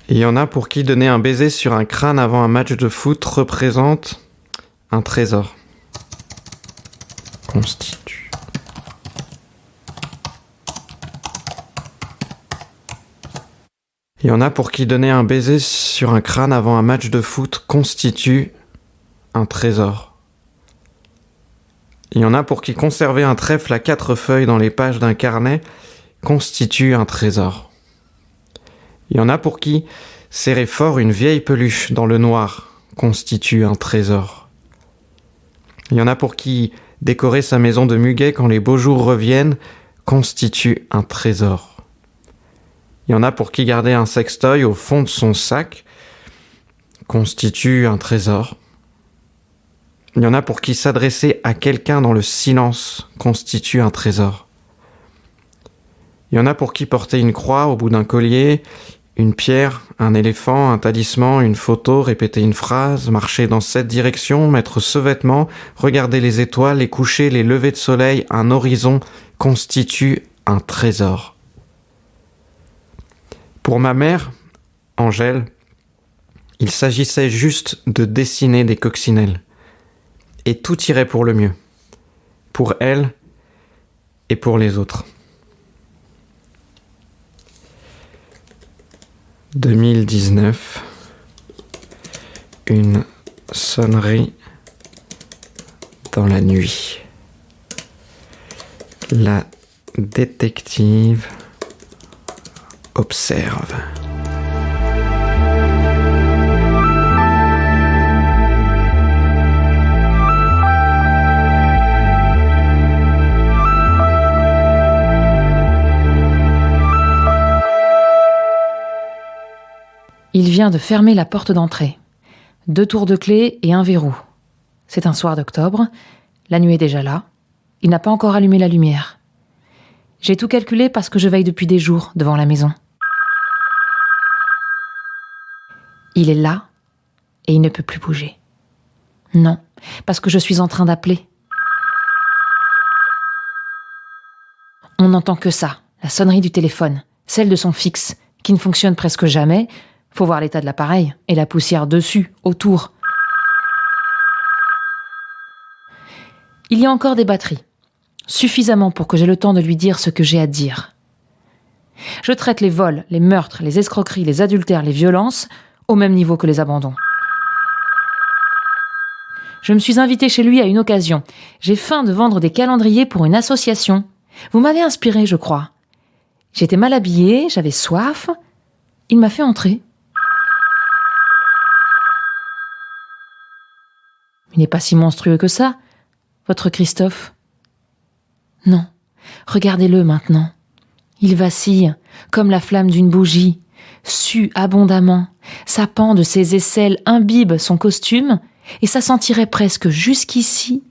Il y en a pour qui donner un baiser sur un crâne avant un match de foot représente un trésor. Constitue. Il y en a pour qui donner un baiser sur un crâne avant un match de foot constitue un trésor. Il y en a pour qui conserver un trèfle à 4 feuilles dans les pages d'un carnet constitue un trésor. Il y en a pour qui serrer fort une vieille peluche dans le noir constitue un trésor. Il y en a pour qui décorer sa maison de muguet quand les beaux jours reviennent constitue un trésor. Il y en a pour qui garder un sextoy au fond de son sac constitue un trésor. Il y en a pour qui s'adresser à quelqu'un dans le silence constitue un trésor. Il y en a pour qui porter une croix au bout d'un collier, une pierre, un éléphant, un talisman, une photo, répéter une phrase, marcher dans cette direction, mettre ce vêtement, regarder les étoiles, les couchers, les levées de soleil, un horizon constitue un trésor. Pour ma mère, Angèle, il s'agissait juste de dessiner des coccinelles. Et tout irait pour le mieux. Pour elle et pour les autres. 2019, une sonnerie dans la nuit. La détective observe. Il vient de fermer la porte d'entrée. 2 tours de clé et un verrou. C'est un soir d'octobre. La nuit est déjà là. Il n'a pas encore allumé la lumière. J'ai tout calculé parce que je veille depuis des jours devant la maison. Il est là et il ne peut plus bouger. Non, parce que je suis en train d'appeler. On n'entend que ça, la sonnerie du téléphone, celle de son fixe, qui ne fonctionne presque jamais. Faut voir l'état de l'appareil et la poussière dessus, autour. Il y a encore des batteries, suffisamment pour que j'aie le temps de lui dire ce que j'ai à dire. Je traite les vols, les meurtres, les escroqueries, les adultères, les violences au même niveau que les abandons. Je me suis invitée chez lui à une occasion. J'ai faim de vendre des calendriers pour une association. Vous m'avez inspirée, je crois. J'étais mal habillée, j'avais soif. Il m'a fait entrer. Il n'est pas si monstrueux que ça, votre Christophe. Non, regardez-le maintenant. Il vacille, comme la flamme d'une bougie, sue abondamment, sa pend de ses aisselles imbibe son costume, et ça sentirait presque jusqu'ici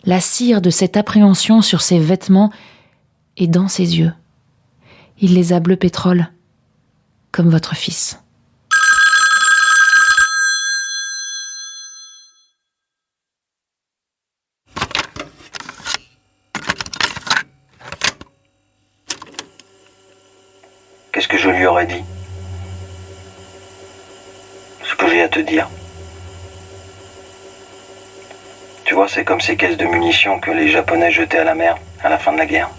la cire de cette appréhension sur ses vêtements et dans ses yeux. Il les a bleu pétrole, comme votre fils. Qu'est-ce que je lui aurais dit? Ce que j'ai à te dire. Tu vois, c'est comme ces caisses de munitions que les Japonais jetaient à la mer à la fin de la guerre.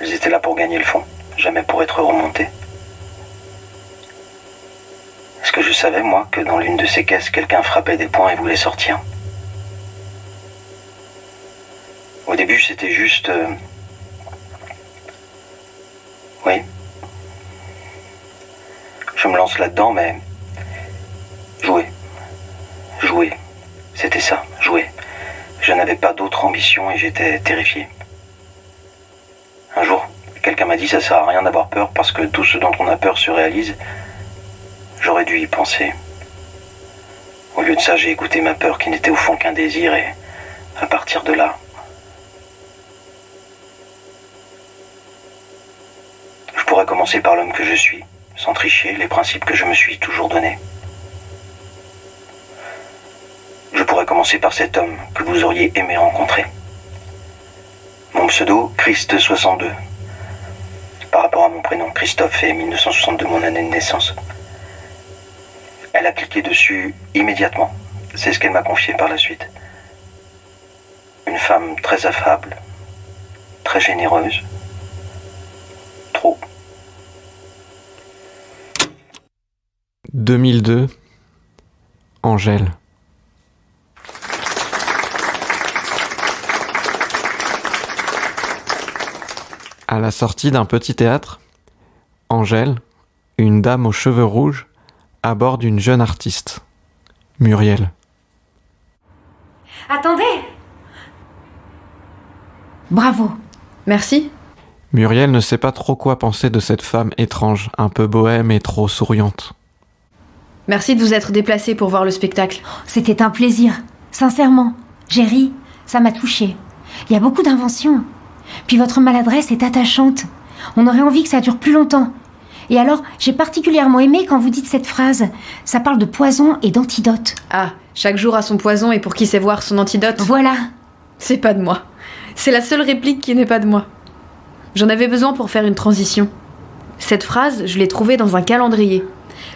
Elles étaient là pour gagner le fond, jamais pour être remontées. Est-ce que je savais, moi, que dans l'une de ces caisses, quelqu'un frappait des poings et voulait sortir? Au début, c'était juste... Oui. Je me lance là-dedans, mais... Jouer. C'était ça, jouer. Je n'avais pas d'autre ambition et j'étais terrifié. Un jour, quelqu'un m'a dit « ça sert à rien d'avoir peur parce que tout ce dont on a peur se réalise ». J'aurais dû y penser. Au lieu de ça, j'ai écouté ma peur qui n'était au fond qu'un désir et à partir de là... Je pourrais commencer par l'homme que je suis, sans tricher, les principes que je me suis toujours donnés. Je pourrais commencer par cet homme que vous auriez aimé rencontrer. Mon pseudo, Christ62. Par rapport à mon prénom, Christophe, et 1962, mon année de naissance. Elle a cliqué dessus immédiatement. C'est ce qu'elle m'a confié par la suite. Une femme très affable, très généreuse. Trop. 2002, Angèle. À la sortie d'un petit théâtre, Angèle, une dame aux cheveux rouges, aborde une jeune artiste, Muriel. Attendez! Bravo. Merci. Muriel ne sait pas trop quoi penser de cette femme étrange, un peu bohème et trop souriante. Merci de vous être déplacé pour voir le spectacle. C'était un plaisir. Sincèrement. J'ai ri. Ça m'a touchée. Il y a beaucoup d'inventions. Puis votre maladresse est attachante. On aurait envie que ça dure plus longtemps. Et alors, j'ai particulièrement aimé quand vous dites cette phrase. Ça parle de poison et d'antidote. Ah, chaque jour a son poison et pour qui sait voir son antidote. Voilà. C'est pas de moi. C'est la seule réplique qui n'est pas de moi. J'en avais besoin pour faire une transition. Cette phrase, je l'ai trouvée dans un calendrier.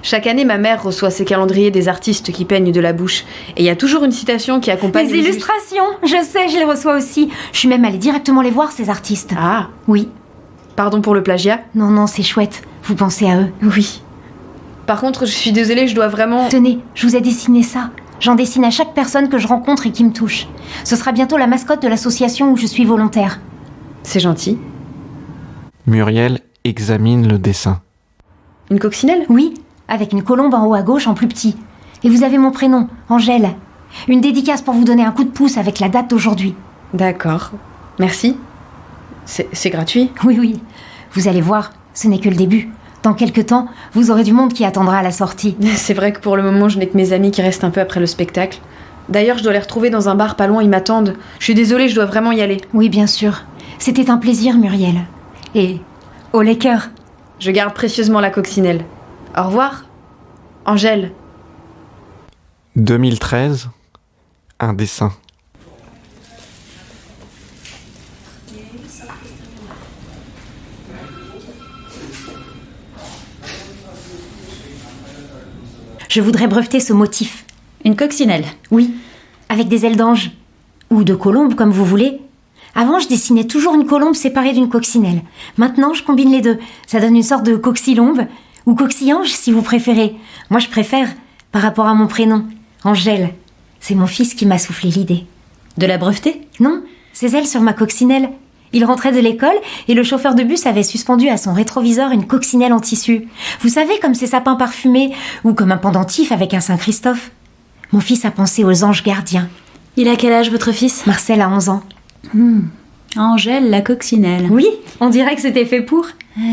Chaque année, ma mère reçoit ces calendriers des artistes qui peignent de la bouche. Et il y a toujours une citation qui accompagne Les illustrations. Je sais, je les reçois aussi. Je suis même allée directement les voir, ces artistes. Ah, Oui. pardon pour le plagiat. Non, c'est chouette. Vous pensez à eux. Oui. Par contre, je suis désolée, je dois vraiment... Tenez, je vous ai dessiné ça. J'en dessine à chaque personne que je rencontre et qui me touche. Ce sera bientôt la mascotte de l'association où je suis volontaire. C'est gentil. Muriel examine le dessin. Une coccinelle ? Oui, avec une colombe en haut à gauche en plus petit. Et vous avez mon prénom, Angèle. Une dédicace pour vous donner un coup de pouce avec la date d'aujourd'hui. D'accord. Merci. C'est gratuit ? Oui. Vous allez voir, ce n'est que le début. Dans quelques temps, vous aurez du monde qui attendra à la sortie. C'est vrai que pour le moment, je n'ai que mes amis qui restent un peu après le spectacle. D'ailleurs, je dois les retrouver dans un bar pas loin, ils m'attendent. Je suis désolée, je dois vraiment y aller. Oui, bien sûr. C'était un plaisir, Muriel. Et au les cœurs. Je garde précieusement la coccinelle. Au revoir, Angèle. 2013, un dessin. Je voudrais breveter ce motif. Une coccinelle. Oui, avec des ailes d'ange. Ou de colombe, comme vous voulez. Avant, je dessinais toujours une colombe séparée d'une coccinelle. Maintenant, je combine les deux. Ça donne une sorte de coxylombe, ou coxillange, si vous préférez. Moi, je préfère, par rapport à mon prénom, Angèle. C'est mon fils qui m'a soufflé l'idée. De la breveter ? Non, ses ailes sur ma coccinelle. Il rentrait de l'école et le chauffeur de bus avait suspendu à son rétroviseur une coccinelle en tissu. Vous savez, comme ces sapins parfumés, ou comme un pendentif avec un Saint-Christophe. Mon fils a pensé aux anges gardiens. Il a quel âge, votre fils ? Marcel a 11 ans. Angèle, la coccinelle. Oui, on dirait que c'était fait pour.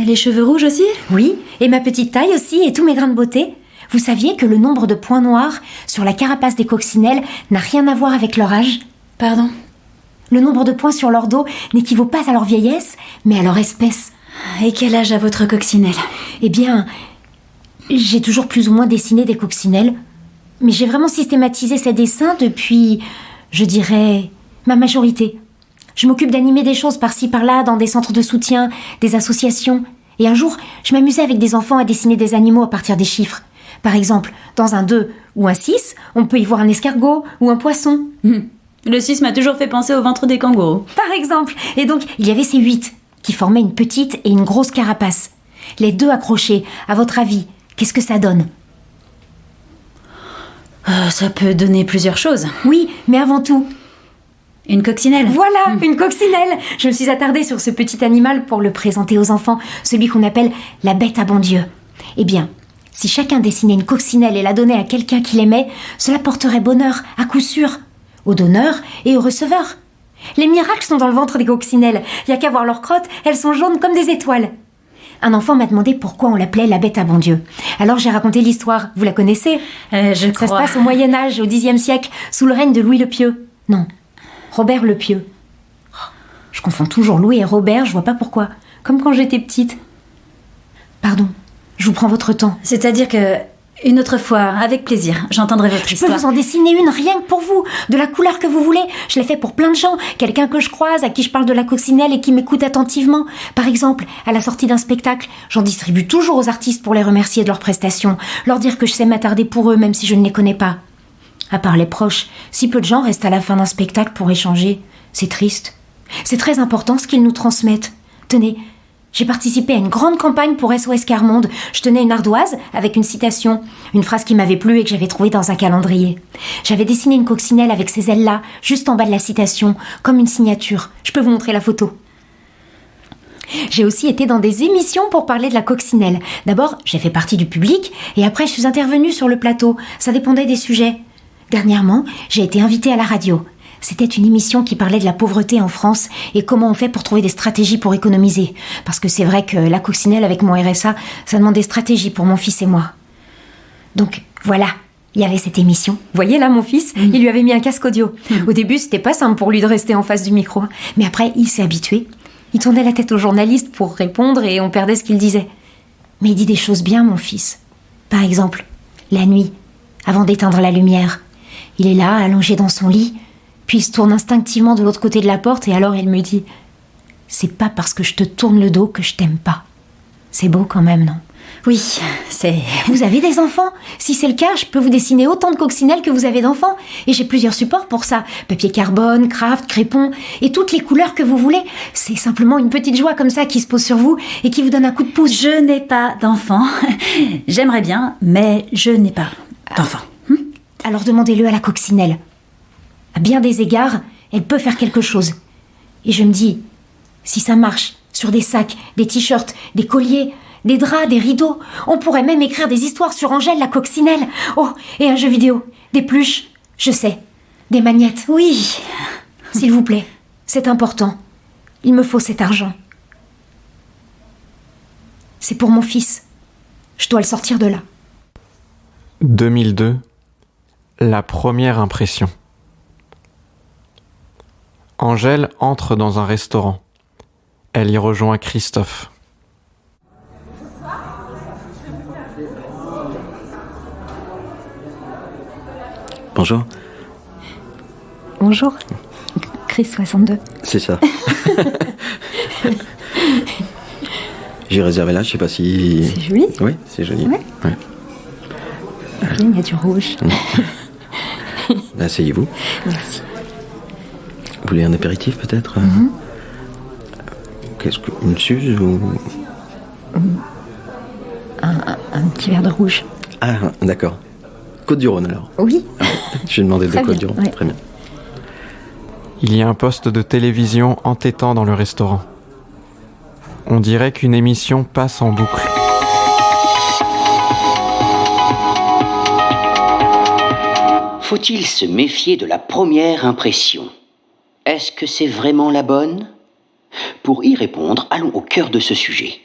Les cheveux rouges aussi ? Oui, et ma petite taille aussi, et tous mes grains de beauté. Vous saviez que le nombre de points noirs sur la carapace des coccinelles n'a rien à voir avec leur âge ? Pardon ? Le nombre de points sur leur dos n'équivaut pas à leur vieillesse, mais à leur espèce. Et quel âge a votre coccinelle ? Eh bien, j'ai toujours plus ou moins dessiné des coccinelles, mais j'ai vraiment systématisé ces dessins depuis, je dirais, ma majorité. Je m'occupe d'animer des choses par-ci par-là dans des centres de soutien, des associations. Et un jour, je m'amusais avec des enfants à dessiner des animaux à partir des chiffres. Par exemple, dans un 2 ou un 6, on peut y voir un escargot ou un poisson. Le 6 m'a toujours fait penser au ventre des kangourous. Par exemple. Et donc, il y avait ces 8 qui formaient une petite et une grosse carapace. Les deux accrochés, à votre avis, qu'est-ce que ça donne ? Ça peut donner plusieurs choses. Oui, mais avant tout, Une coccinelle. voilà, une coccinelle. Je me suis attardée sur ce petit animal pour le présenter aux enfants, celui qu'on appelle la bête à bon Dieu. Eh bien, si chacun dessinait une coccinelle et la donnait à quelqu'un qu'il aimait, cela porterait bonheur, à coup sûr, aux donneurs et aux receveurs. Les miracles sont dans le ventre des coccinelles. Il n'y a qu'à voir leurs crottes, elles sont jaunes comme des étoiles. Un enfant m'a demandé pourquoi on l'appelait la bête à bon Dieu. Alors j'ai raconté l'histoire, vous la connaissez ? Je crois. Ça se passe au Moyen-Âge, au Xe siècle, sous le règne de Louis le Pieux. Non, Robert le Pieux. Je confonds toujours Louis et Robert, je vois pas pourquoi. Comme quand j'étais petite. Pardon, je vous prends votre temps. C'est-à-dire que Une autre fois, avec plaisir. J'entendrai votre Je peux histoire. vous en dessiner une rien que pour vous, de la couleur que vous voulez. Je l'ai fait pour plein de gens. Quelqu'un que je croise, à qui je parle de la coccinelle et qui m'écoute attentivement. Par exemple, à la sortie d'un spectacle, j'en distribue toujours aux artistes pour les remercier de leurs prestations, leur dire que je sais m'attarder pour eux même si je ne les connais pas. À part les proches, si peu de gens restent à la fin d'un spectacle pour échanger, c'est triste. C'est très important ce qu'ils nous transmettent. Tenez, j'ai participé à une grande campagne pour SOS Quart Monde. Je tenais une ardoise avec une citation, une phrase qui m'avait plu et que j'avais trouvée dans un calendrier. J'avais dessiné une coccinelle avec ces ailes-là, juste en bas de la citation, comme une signature. Je peux vous montrer la photo. J'ai aussi été dans des émissions pour parler de la coccinelle. D'abord, j'ai fait partie du public et après je suis intervenue sur le plateau. Ça dépendait des sujets. Dernièrement, j'ai été invitée à la radio. C'était une émission qui parlait de la pauvreté en France et comment on fait pour trouver des stratégies pour économiser. Parce que c'est vrai que la coccinelle avec mon RSA, ça demande des stratégies pour mon fils et moi. Donc voilà, il y avait cette émission. Vous voyez là mon fils, il lui avait mis un casque audio. Au début, c'était pas simple pour lui de rester en face du micro. Mais après, il s'est habitué. Il tournait la tête au journaliste pour répondre et on perdait ce qu'il disait. Mais il dit des choses bien, mon fils. Par exemple, la nuit, avant d'éteindre la lumière, il est là, allongé dans son lit. Puis il se tourne instinctivement de l'autre côté de la porte et alors il me dit « C'est pas parce que je te tourne le dos que je t'aime pas. » C'est beau quand même, non? Oui, c'est... Vous avez des enfants? Si c'est le cas, je peux vous dessiner autant de coccinelles que vous avez d'enfants. Et j'ai plusieurs supports pour ça. Papier carbone, craft, crépon et toutes les couleurs que vous voulez. C'est simplement une petite joie comme ça qui se pose sur vous et qui vous donne un coup de pouce. Je n'ai pas d'enfant. J'aimerais bien, mais je n'ai pas d'enfant. Alors demandez-le à la coccinelle. À bien des égards, elle peut faire quelque chose. Et je me dis, si ça marche sur des sacs, des t-shirts, des colliers, des draps, des rideaux, on pourrait même écrire des histoires sur Angèle la coccinelle. Oh, et un jeu vidéo, des pluches, je sais, des magnettes. Oui. S'il vous plaît, c'est important. Il me faut cet argent. C'est pour mon fils. Je dois le sortir de là. 2002, la première impression. Angèle entre dans un restaurant. Elle y rejoint Christophe. Bonjour. Bonjour. Chris 62. C'est ça. J'ai réservé là, je sais pas si... C'est joli. Oui, c'est joli. Ouais. Ouais. Il y a du rouge. Asseyez-vous. Merci. Vous voulez un apéritif peut-être? Qu'est-ce que... Une suze ou... Un petit verre de rouge. Ah, d'accord. Côte-du-Rhône alors. Oui. Je vais demander de Très bien, Côte-du-Rhône. ouais. Très bien. Il y a un poste de télévision entêtant dans le restaurant. On dirait qu'une émission passe en boucle. Faut-il se méfier de la première impression? Est-ce que c'est vraiment la bonne? Pour y répondre, allons au cœur de ce sujet.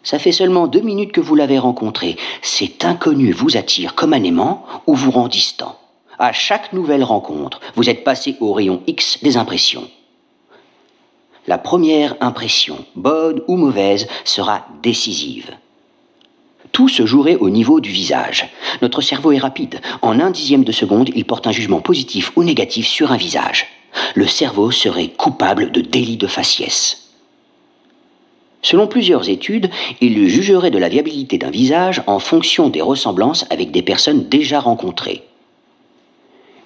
Ça fait seulement 2 minutes que vous l'avez rencontré. Cet inconnu vous attire comme un aimant ou vous rend distant. À chaque nouvelle rencontre, vous êtes passé au rayon X des impressions. La première impression, bonne ou mauvaise, sera décisive. Tout se jouerait au niveau du visage. Notre cerveau est rapide. En 1/10 de seconde, il porte un jugement positif ou négatif sur un visage. Le cerveau serait coupable de délit de faciès. Selon plusieurs études, il jugerait de la viabilité d'un visage en fonction des ressemblances avec des personnes déjà rencontrées.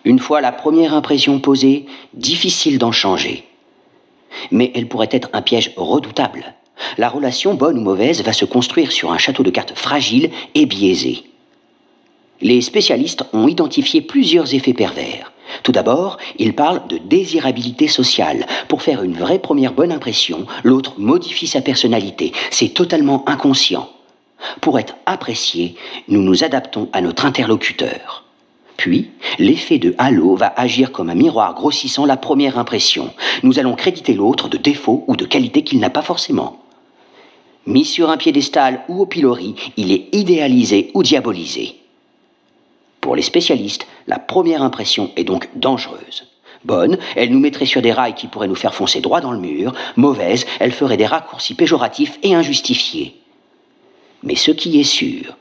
Une fois la première impression posée, difficile d'en changer. Mais elle pourrait être un piège redoutable. La relation, bonne ou mauvaise, va se construire sur un château de cartes fragile et biaisé. Les spécialistes ont identifié plusieurs effets pervers. Tout d'abord, ils parlent de désirabilité sociale. Pour faire une vraie première bonne impression, l'autre modifie sa personnalité. C'est totalement inconscient. Pour être apprécié, nous nous adaptons à notre interlocuteur. Puis, l'effet de halo va agir comme un miroir grossissant la première impression. Nous allons créditer l'autre de défauts ou de qualités qu'il n'a pas forcément. Mis sur un piédestal ou au pilori, il est idéalisé ou diabolisé. Pour les spécialistes, la première impression est donc dangereuse. Bonne, elle nous mettrait sur des rails qui pourraient nous faire foncer droit dans le mur. Mauvaise, elle ferait des raccourcis péjoratifs et injustifiés. Mais ce qui est sûr,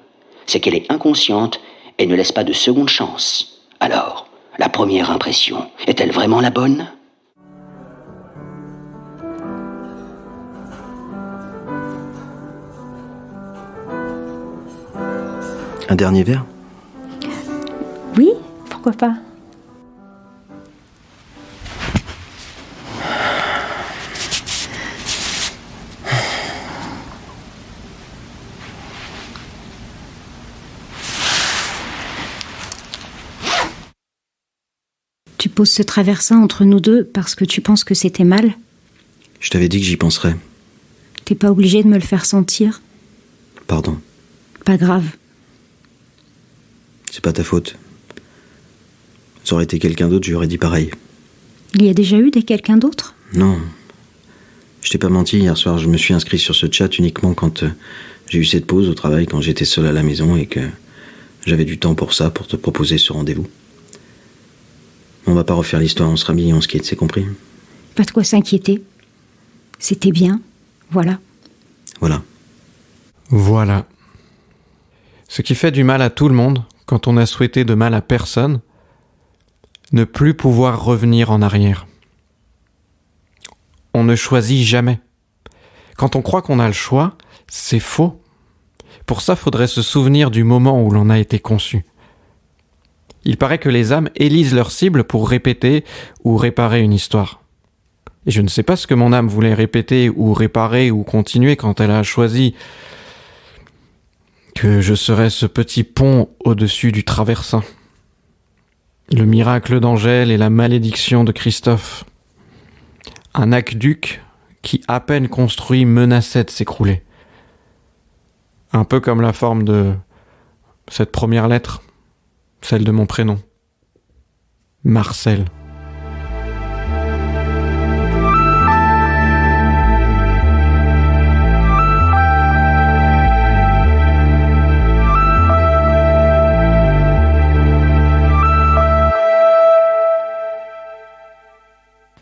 c'est qu'elle est inconsciente et ne laisse pas de seconde chance. Alors, la première impression, est-elle vraiment la bonne ? Un dernier verre ? Oui, pourquoi pas? Tu poses ce traversin entre nous deux parce que tu penses que c'était mal? Je t'avais dit que j'y penserais. T'es pas obligé de me le faire sentir? Pardon. Pas grave. C'est pas ta faute. Ça aurait été quelqu'un d'autre, j'aurais dit pareil. Il y a déjà eu des quelqu'un d'autre? Non. Je t'ai pas menti, hier soir, je me suis inscrit sur ce chat uniquement quand j'ai eu cette pause au travail, quand j'étais seul à la maison et que j'avais du temps pour ça, pour te proposer ce rendez-vous. On va pas refaire l'histoire, on se rhabille et on se quitte, c'est compris? Pas de quoi s'inquiéter. C'était bien. Voilà. Voilà. Voilà. Ce qui fait du mal à tout le monde, quand on a souhaité de mal à personne, ne plus pouvoir revenir en arrière. On ne choisit jamais. Quand on croit qu'on a le choix, c'est faux. Pour ça, faudrait se souvenir du moment où l'on a été conçu. Il paraît que les âmes élisent leur cible pour répéter ou réparer une histoire. Et je ne sais pas ce que mon âme voulait répéter ou réparer ou continuer quand elle a choisi que je serais ce petit pont au-dessus du traversin. Le miracle d'Angèle et la malédiction de Christophe. Un aqueduc qui, à peine construit, menaçait de s'écrouler. Un peu comme la forme de cette première lettre, celle de mon prénom. Marcel.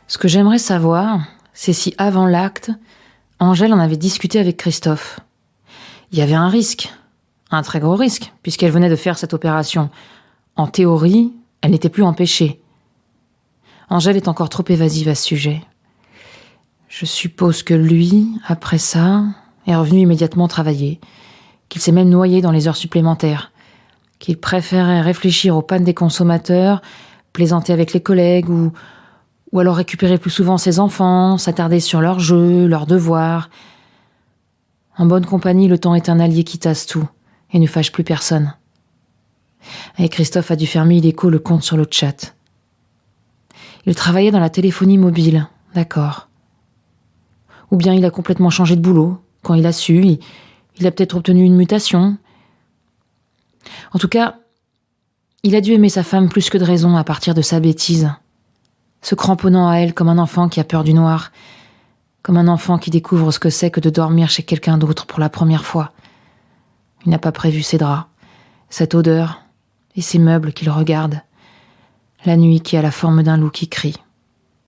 Ce que j'aimerais savoir, c'est si avant l'acte, Angèle en avait discuté avec Christophe. Il y avait un risque, un très gros risque, puisqu'elle venait de faire cette opération. En théorie, elle n'était plus empêchée. Angèle est encore trop évasive à ce sujet. Je suppose que lui, après ça, est revenu immédiatement travailler, qu'il s'est même noyé dans les heures supplémentaires, qu'il préférait réfléchir aux pannes des consommateurs, plaisanter avec les collègues ou alors récupérer plus souvent ses enfants, s'attarder sur leurs jeux, leurs devoirs. En bonne compagnie, le temps est un allié qui tasse tout et ne fâche plus personne. Et Christophe a dû faire illico le compte sur le chat. Il travaillait dans la téléphonie mobile, d'accord. Ou bien il a complètement changé de boulot. Quand il a su, il a peut-être obtenu une mutation. En tout cas, il a dû aimer sa femme plus que de raison à partir de sa bêtise. Se cramponnant à elle comme un enfant qui a peur du noir, comme un enfant qui découvre ce que c'est que de dormir chez quelqu'un d'autre pour la première fois. Il n'a pas prévu ses draps, cette odeur et ces meubles qu'il regarde, la nuit qui a la forme d'un loup qui crie.